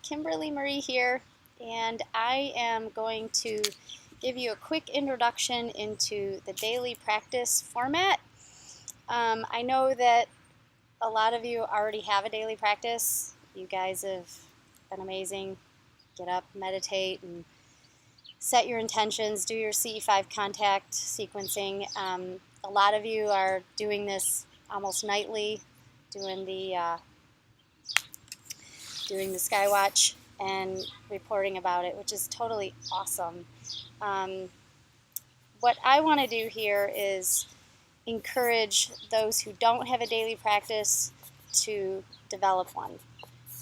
Kimberly Marie here, and I am going to give you a quick introduction into the daily practice format. I know that a lot of you already have a daily practice. You guys have been amazing. Get up, meditate, and set your intentions, do your CE5 contact sequencing. A lot of you are doing this almost nightly, doing the Skywatch and reporting about it, which is totally awesome. What I want to do here is encourage those who don't have a daily practice to develop one.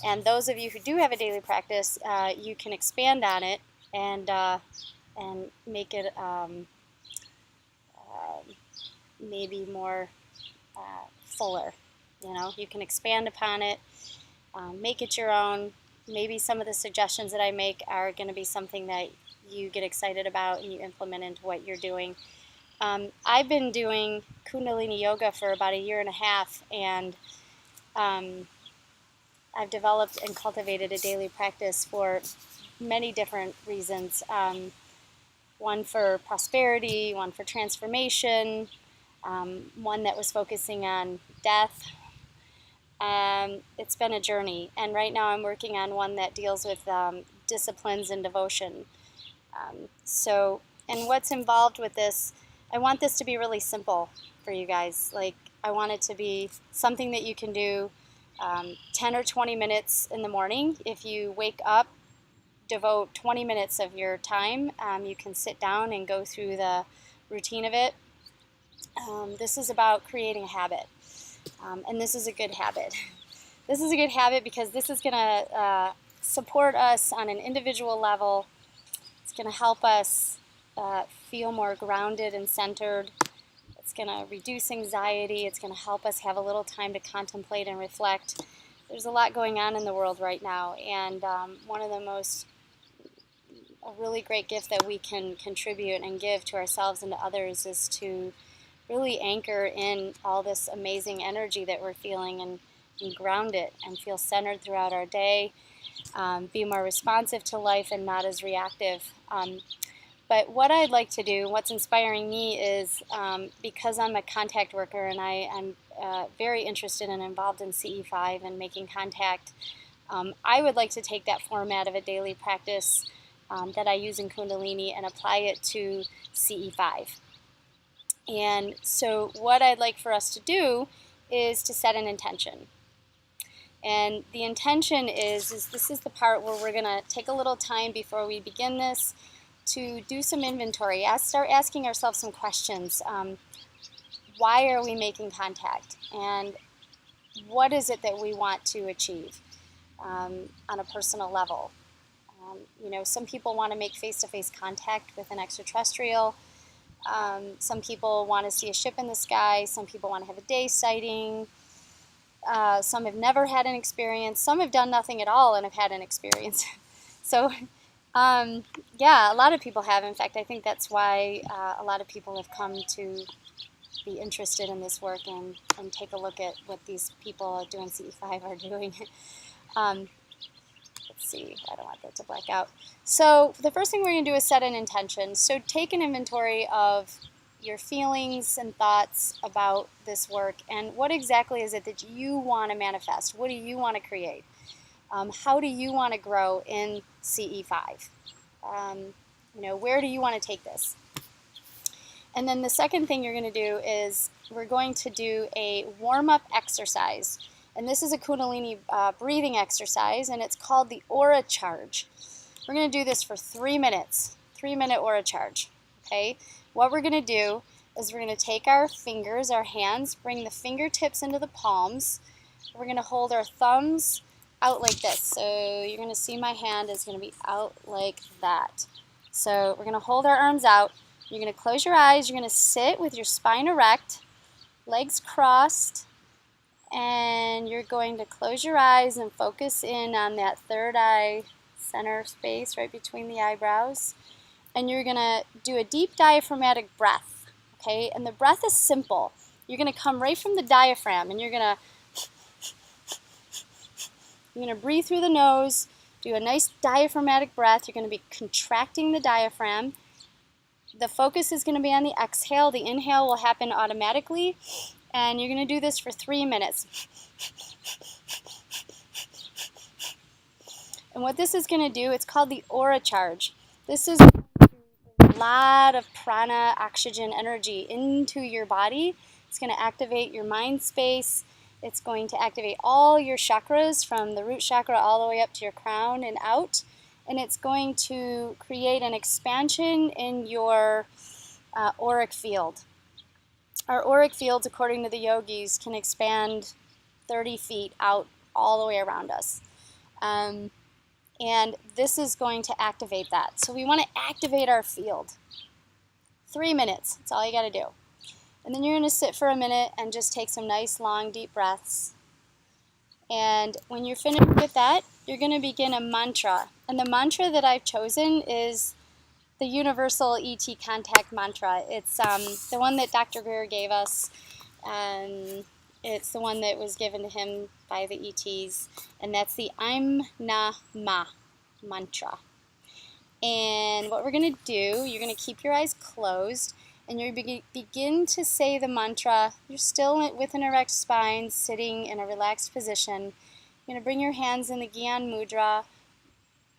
And those of you who do have a daily practice, you can expand on it and make it maybe more fuller. You can expand upon it, make it your own. Maybe some of the suggestions that I make are going to be something that you get excited about and you implement into what you're doing. I've been doing Kundalini Yoga for about 1.5 years, and I've developed and cultivated a daily practice for many different reasons. One for prosperity, one for transformation, one that was focusing on death. It's been a journey, and right now I'm working on one that deals with disciplines and devotion. And what's involved with this, I want this to be really simple for you guys. I want it to be something that you can do 10 or 20 minutes in the morning. If you wake up, devote 20 minutes of your time. You can sit down and go through the routine of it. This is about creating a habit, and this is a good habit. This is a good habit because this is going to support us on an individual level. It's going to help us feel more grounded and centered. It's going to reduce anxiety. It's going to help us have a little time to contemplate and reflect. There's a lot going on in the world right now, and one of a really great gift that we can contribute and give to ourselves and to others is to really anchor in all this amazing energy that we're feeling and ground it and feel centered throughout our day, be more responsive to life and not as reactive. But what I'd like to do, what's inspiring me is because I'm a contact worker and I'm very interested and involved in CE5 and making contact, I would like to take that format of a daily practice that I use in Kundalini and apply it to CE5. And so what I'd like for us to do is to set an intention. And the intention is this is the part where we're going to take a little time before we begin this to do some inventory. Start asking ourselves some questions. Why are we making contact? And what is it that we want to achieve on a personal level? Some people want to make face-to-face contact with an extraterrestrial. Some people want to see a ship in the sky. Some people want to have a day sighting. Some have never had an experience. Some have done nothing at all and have had an experience. So, yeah, a lot of people have. In fact, I think that's why a lot of people have come to be interested in this work and take a look at what these people doing CE5 are doing. Let's see, I don't want that to black out. So the first thing we're going to do is set an intention. So take an inventory of your feelings and thoughts about this work and what exactly is it that you want to manifest? What do you want to create? How do you want to grow in CE5? Where do you want to take this? And then the second thing you're going to do is we're going to do a warm-up exercise. And this is a Kundalini breathing exercise, and it's called the Aura Charge. We're going to do this for 3 minutes, 3-minute Aura Charge. Okay? What we're going to do is we're going to take our fingers, our hands, bring the fingertips into the palms. We're going to hold our thumbs out like this. So you're going to see my hand is going to be out like that. So we're going to hold our arms out. You're going to close your eyes. You're going to sit with your spine erect, legs crossed, and you're going to close your eyes and focus in on that third eye center space right between the eyebrows. And you're going to do a deep diaphragmatic breath, okay? And the breath is simple. You're going to come right from the diaphragm, and you're going to breathe through the nose, Do a nice diaphragmatic breath. You're going to be contracting the diaphragm. The focus is going to be on the exhale. The inhale will happen automatically. And you're going to do this for 3 minutes. And what this is going to do, it's called the aura charge. This is a lot of prana, oxygen, energy into your body. It's going to activate your mind space. It's going to activate all your chakras from the root chakra all the way up to your crown and out. And it's going to create an expansion in your auric field. Our auric fields, according to the yogis, can expand 30 feet out all the way around us. And this is going to activate that. So we want to activate our field. 3 minutes, that's all you got to do. And then you're going to sit for a minute and just take some nice, long, deep breaths. And when you're finished with that, you're going to begin a mantra. And the mantra that I've chosen is the Universal ET Contact Mantra. It's the one that Dr. Greer gave us. It's the one that was given to him by the ETs. And that's the I'm Na Ma mantra. And what we're going to do, you're going to keep your eyes closed. And you're going to begin to say the mantra. You're still with an erect spine, sitting in a relaxed position. You're going to bring your hands in the Gyan Mudra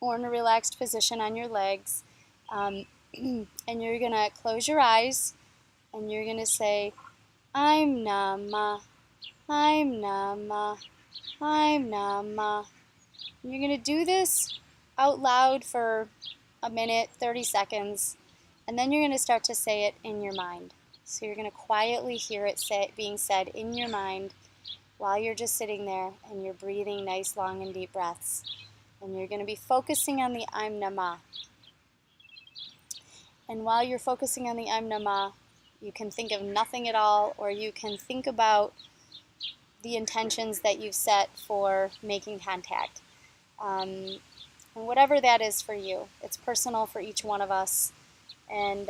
or in a relaxed position on your legs. And you're going to close your eyes and you're going to say, I'm Nama, I'm Nama, I'm Nama. And you're going to do this out loud for a minute, 30 seconds. And then you're going to start to say it in your mind. So you're going to quietly hear it being said in your mind while you're just sitting there and you're breathing nice, long, and deep breaths. And you're going to be focusing on the I'm Nama. And while you're focusing on the I'm Nama, you can think of nothing at all, or you can think about the intentions that you've set for making contact. And whatever that is for you, it's personal for each one of us. And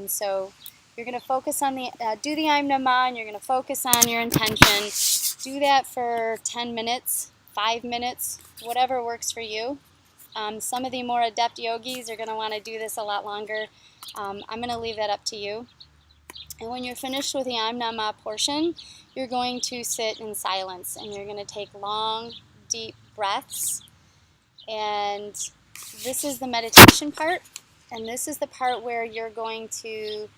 so you're going to focus on do the I'm Nama, and you're going to focus on your intention. Do that for 10 minutes, 5 minutes, whatever works for you. Some of the more adept yogis are going to want to do this a lot longer. I'm going to leave that up to you. And when you're finished with the I'm Nama portion, you're going to sit in silence, and you're going to take long, deep breaths. And this is the meditation part. And this is the part where you're going to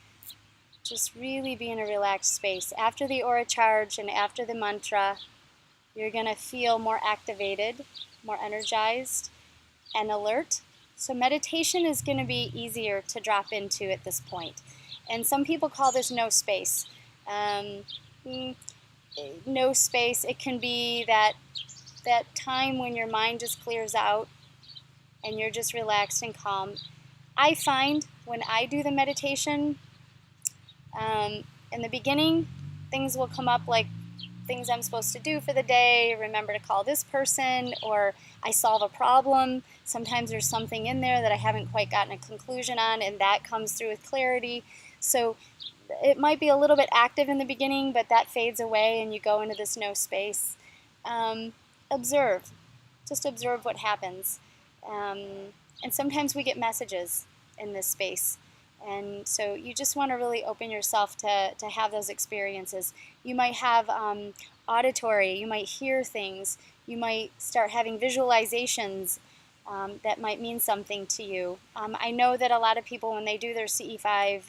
just really be in a relaxed space. After the aura charge and after the mantra, you're going to feel more activated, more energized, and alert. So meditation is going to be easier to drop into at this point. And some people call this no space. No space, it can be that time when your mind just clears out and you're just relaxed and calm. I find when I do the meditation, in the beginning, things will come up like things I'm supposed to do for the day, remember to call this person, or I solve a problem. Sometimes there's something in there that I haven't quite gotten a conclusion on, and that comes through with clarity. So it might be a little bit active in the beginning, but that fades away and you go into this no space. Observe. Just observe what happens. And sometimes we get messages in this space. And so you just want to really open yourself to have those experiences. You might have auditory, you might hear things, you might start having visualizations that might mean something to you. I know that a lot of people, when they do their CE5,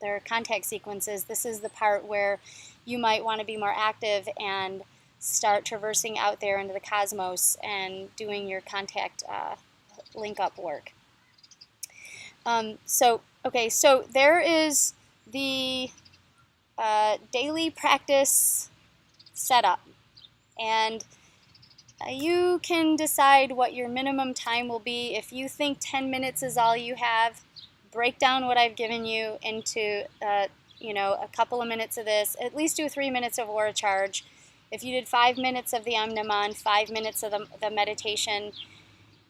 their contact sequences, this is the part where you might want to be more active and start traversing out there into the cosmos and doing your contact link-up work. So there is the daily practice setup, and you can decide what your minimum time will be. If you think 10 minutes is all you have, break down what I've given you into a couple of minutes of this. At least do 3 minutes of aura charge. If you did 5 minutes of the Om Naman, 5 minutes of the meditation,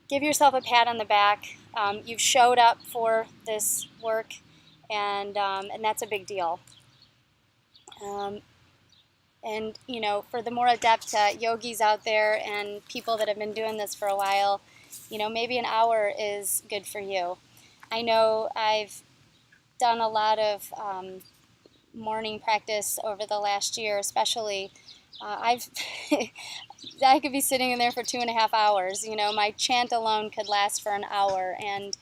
give yourself a pat on the back. You've showed up for this work, and that's a big deal. And, you know, for the more adept yogis out there and people that have been doing this for a while, you know, maybe an hour is good for you. I know I've done a lot of morning practice over the last year, especially. I've I could be sitting in there for 2.5 hours. You know, my chant alone could last for an hour, and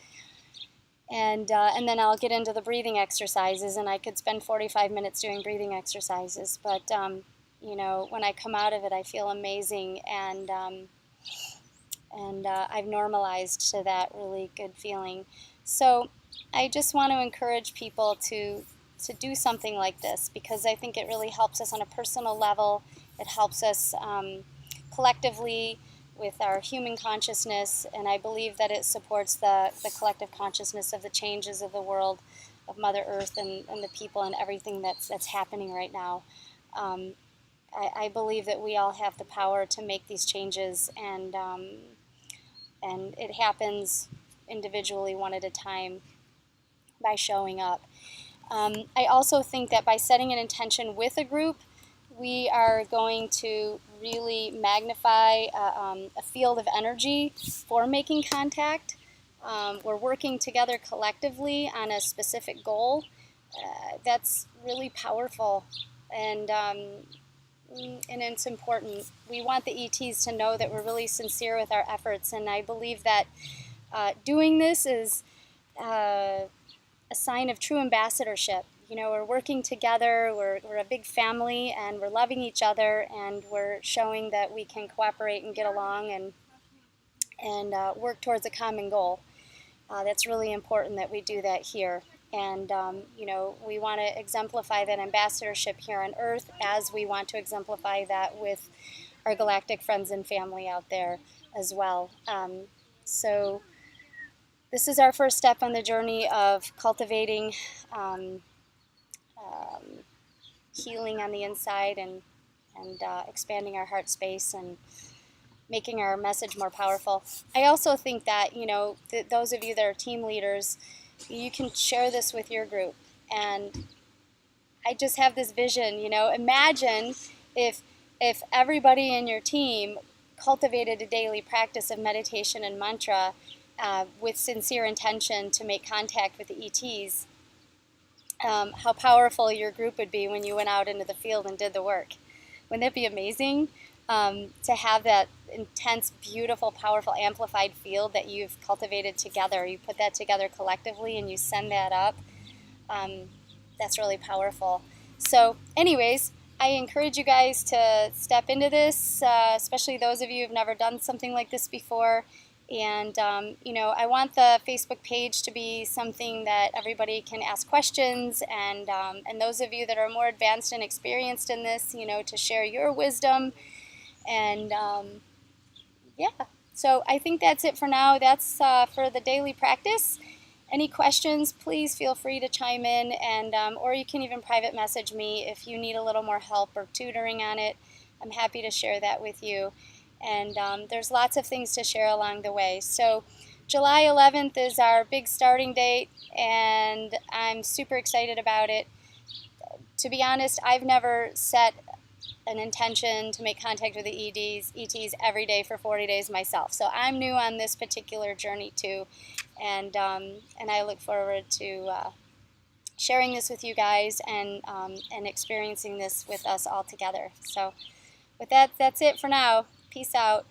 then I'll get into the breathing exercises, and I could spend 45 minutes doing breathing exercises. But you know, when I come out of it, I feel amazing, and I've normalized to that really good feeling. So I just want to encourage people to do something like this, because I think it really helps us on a personal level. It helps us collectively with our human consciousness, and I believe that it supports the collective consciousness of the changes of the world, of Mother Earth and the people and everything that's happening right now. I believe that we all have the power to make these changes, and it happens individually, one at a time, by showing up. I also think that by setting an intention with a group, we are going to really magnify a field of energy for making contact. We're working together collectively on a specific goal. That's really powerful, and it's important. We want the ETs to know that we're really sincere with our efforts, and I believe that doing this is a sign of true ambassadorship. You know, we're working together, we're a big family, and we're loving each other, and we're showing that we can cooperate and get along and work towards a common goal. That's really important that we do that here. And, you know, we want to exemplify that ambassadorship here on Earth, as we want to exemplify that with our galactic friends and family out there as well. So this is our first step on the journey of cultivating healing on the inside, and expanding our heart space and making our message more powerful. I also think that, you know, those of you that are team leaders, you can share this with your group. And I just have this vision, you know, imagine if everybody in your team cultivated a daily practice of meditation and mantra with sincere intention to make contact with the ETs. How powerful your group would be when you went out into the field and did the work. Wouldn't that be amazing? To have that intense, beautiful, powerful, amplified field that you've cultivated together. You put that together collectively and you send that up. That's really powerful. So anyways, I encourage you guys to step into this, especially those of you who've never done something like this before. And, you know, I want the Facebook page to be something that everybody can ask questions, and those of you that are more advanced and experienced in this, you know, to share your wisdom. And, yeah, so I think that's it for now. That's for the daily practice. Any questions, please feel free to chime in, and or you can even private message me if you need a little more help or tutoring on it. I'm happy to share that with you. And there's lots of things to share along the way. So July 11th is our big starting date, and I'm super excited about it. To be honest, I've never set an intention to make contact with the ETs every day for 40 days myself. So I'm new on this particular journey too, and I look forward to sharing this with you guys, and experiencing this with us all together. So with that, that's it for now. Peace out.